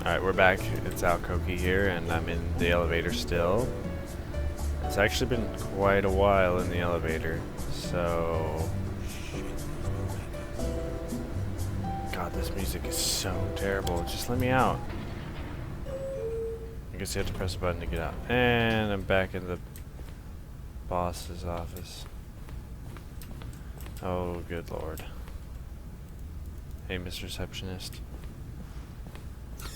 Alright, we're back. It's Al Cokie here, and I'm in the elevator still. It's actually been quite a while in the elevator, so... God, this music is so terrible. Just let me out. I guess you have to press a button to get out. And I'm back in the boss's office. Oh, good lord. Hey, Mr. Receptionist.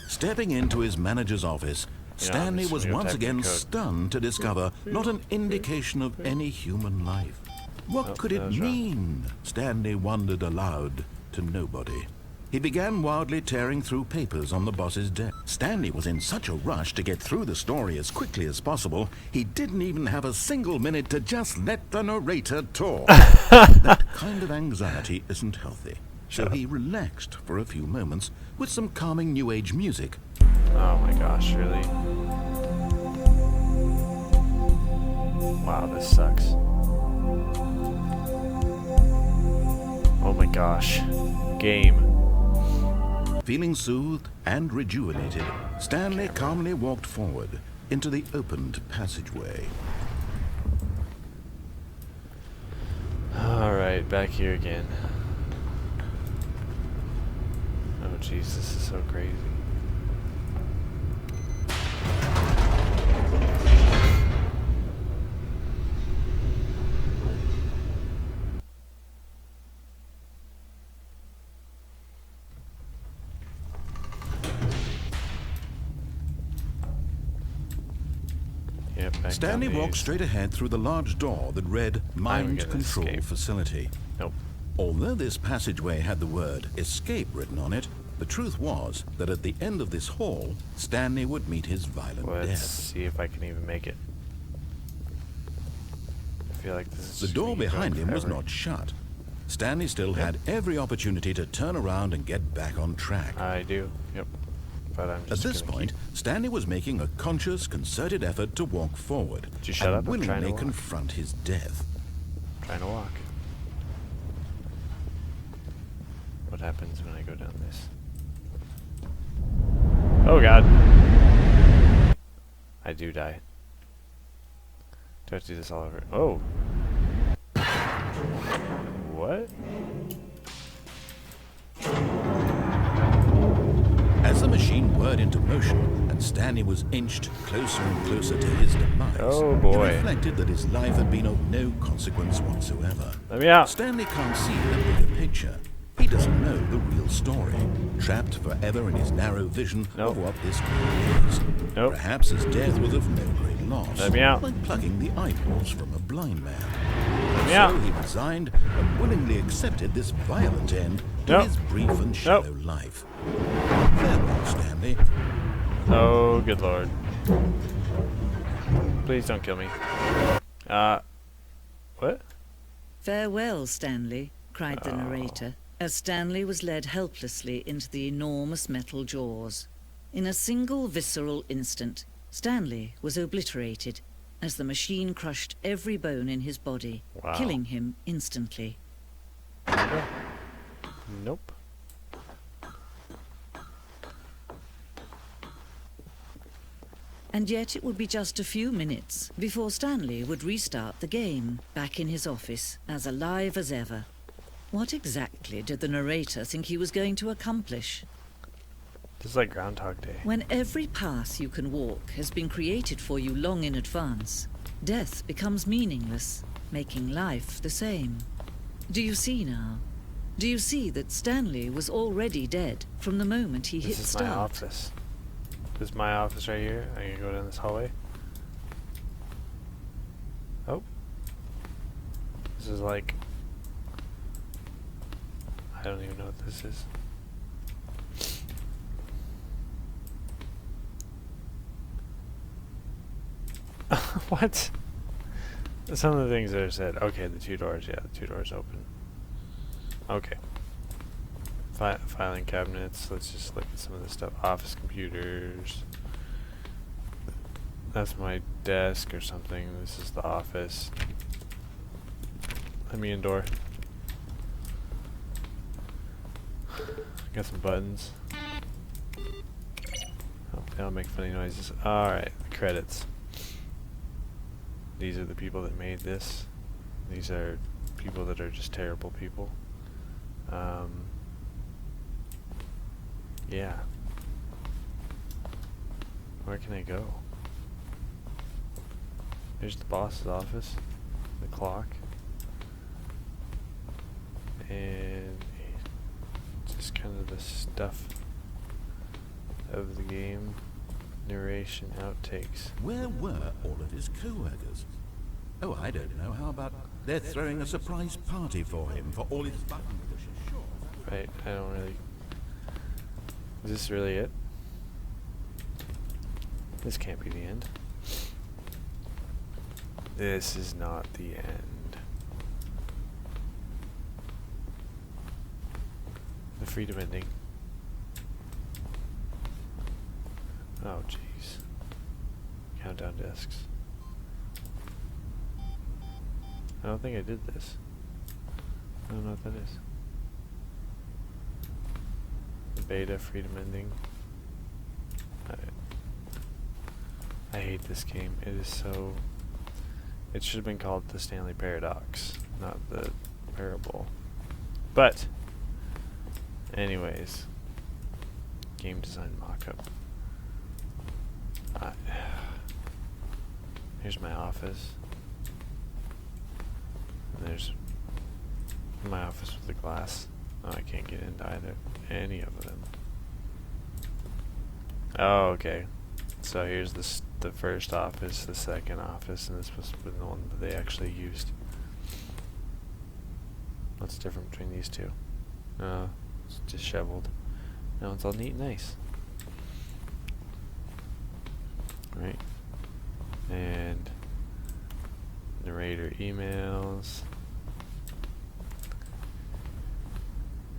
Stepping into his manager's office, Stanley was once again stunned to discover not an indication of any human life. What could it mean? Stanley wondered aloud to nobody. He began wildly tearing through papers on the boss's desk. Stanley was in such a rush to get through the story as quickly as possible, he didn't even have a single minute to just let the narrator talk. That kind of anxiety isn't healthy. So he relaxed for a few moments with some calming new age music. Oh my gosh, really? Wow, this sucks. Oh my gosh. Game. Feeling soothed and rejuvenated, Stanley calmly walked forward into the opened passageway. Alright, back here again. Oh jeez, this is so crazy. Yep, Stanley walked straight ahead through the large door that read Mind Control Facility. Nope. Although this passageway had the word escape written on it, the truth was that at the end of this hall, Stanley would meet his violent Let's death. see if I can even make it. I feel like this is The door behind him was not shut. Stanley still had every opportunity to turn around and get back on track. I do, yep. But I'm just At this point, Stanley was making a conscious, concerted effort to walk forward and willingly confront his death. Trying to walk. What happens when I go down this? Oh god. I do die. Do I have to do this all over? Oh. What? As the machine whirred into motion and Stanley was inched closer and closer to his demise, oh boy. He reflected that his life had been of no consequence whatsoever. Let me out. Stanley can't see the bigger picture. He doesn't know the real story, trapped forever in his narrow vision of what this world is. Perhaps his death was of no great loss, Let me out. like plucking the eyeballs from a blind man. Let me So out. he resigned and willingly accepted this violent end to his brief and shallow life. Farewell, Stanley. Oh, good lord. Please don't kill me. What? Farewell, Stanley, cried the narrator, as Stanley was led helplessly into the enormous metal jaws. In a single visceral instant, Stanley was obliterated as the machine crushed every bone in his body, killing him instantly. Nope. And yet it would be just a few minutes before Stanley would restart the game, back in his office, as alive as ever. What exactly did the narrator think he was going to accomplish? This is like Groundhog Day. When every path you can walk has been created for you long in advance, death becomes meaningless, making life the same. Do you see now? Do you see that Stanley was already dead from the moment he hit start? This is my office. This is my office right here. I can go down this hallway. Oh. This is like... I don't even know what this is. What? Some of the things that are said. Okay, the two doors. Yeah, the two doors open. Okay. Filing cabinets. Let's just look at some of this stuff. Office computers. That's my desk or something. This is the office. Let me indoor. Got some buttons. They all make funny noises. Alright, the credits. These are the people that made this. These are people that are just terrible people. Yeah. Where can I go? There's the boss's office. The clock. And just kind of the stuff of the game. Narration, outtakes. Where were all of his co-workers? Oh, I don't know. How about they're throwing a surprise party for him for all his button pushes? Sure. Right, I don't really... Is this really it? This can't be the end. This is not the end. The freedom ending. Oh, jeez. Countdown discs. I don't think I did this. I don't know what that is. The beta, freedom ending. I hate this game. It is so... It should have been called the Stanley Paradox, not the Parable. But, anyways. Game design mockup. Here's my office. And there's my office with the glass. Oh, I can't get into any of them. Oh, okay. So here's the first office, the second office, and this was the one that they actually used. What's different between these two? It's disheveled. Now it's all neat and nice. Right. And narrator emails.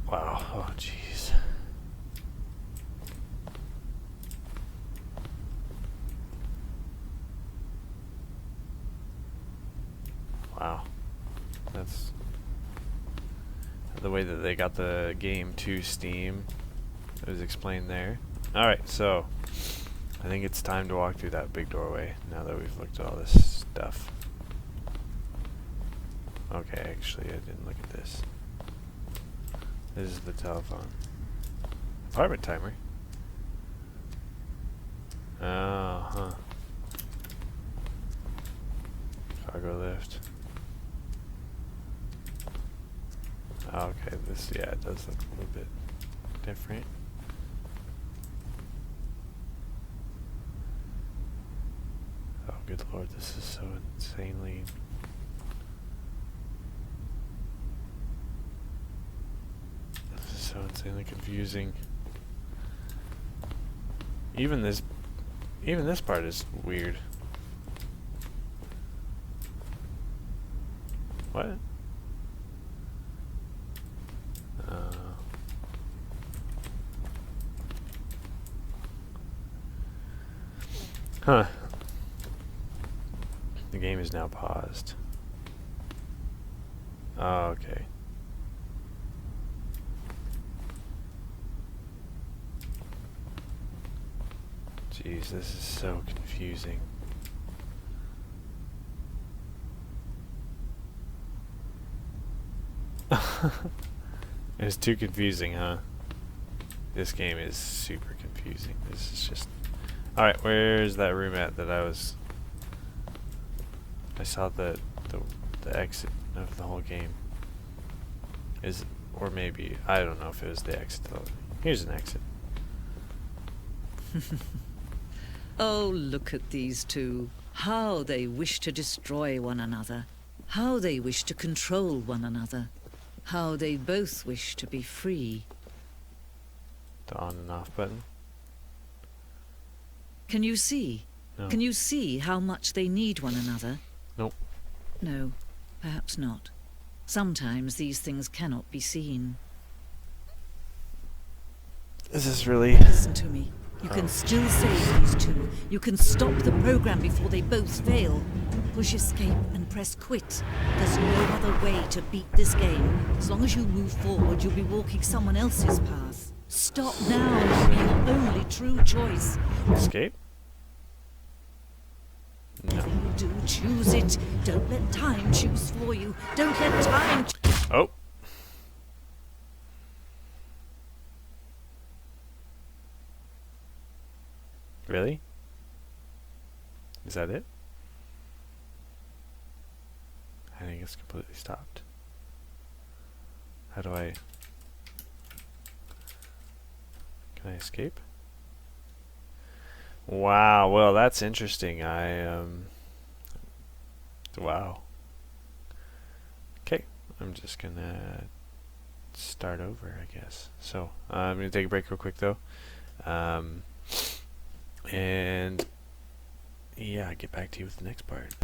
Wow. Oh, jeez. Wow. That's the way that they got the game to Steam. It was explained there. Alright, so I think it's time to walk through that big doorway now that we've looked at all this stuff. Okay, actually I didn't look at this. This is the telephone. Apartment timer. Oh, huh. Cargo lift. Okay, this, yeah, it does look a little bit different. Oh, good lord, this is so insanely... This is so insanely confusing. Even this part is weird. What? Huh. The game is now paused. Oh, okay. Jeez, this is so confusing. It's too confusing, huh? This game is super confusing. This is just... Alright, where's that room at that I saw the exit of the whole game. Or maybe, I don't know if it was the exit. Here's an exit. Oh, look at these two. How they wish to destroy one another. How they wish to control one another. How they both wish to be free. The on and off button. Can you see? No. Can you see how much they need one another? Nope. No, perhaps not. Sometimes these things cannot be seen. Is this really... Listen to me. You can still save these two. You can stop the program before they both fail. Push escape and press quit. There's no other way to beat this game. As long as you move forward, you'll be walking someone else's path. Stop now. Your only true choice. Escape? No. Do choose it. Don't let time choose for you. Don't let time. Oh. Really? Is that it? I think it's completely stopped. How do I... Can I escape? Wow, well that's interesting. Wow. Okay, I'm just gonna start over, I guess. So, I'm gonna take a break real quick though. And yeah, get back to you with the next part.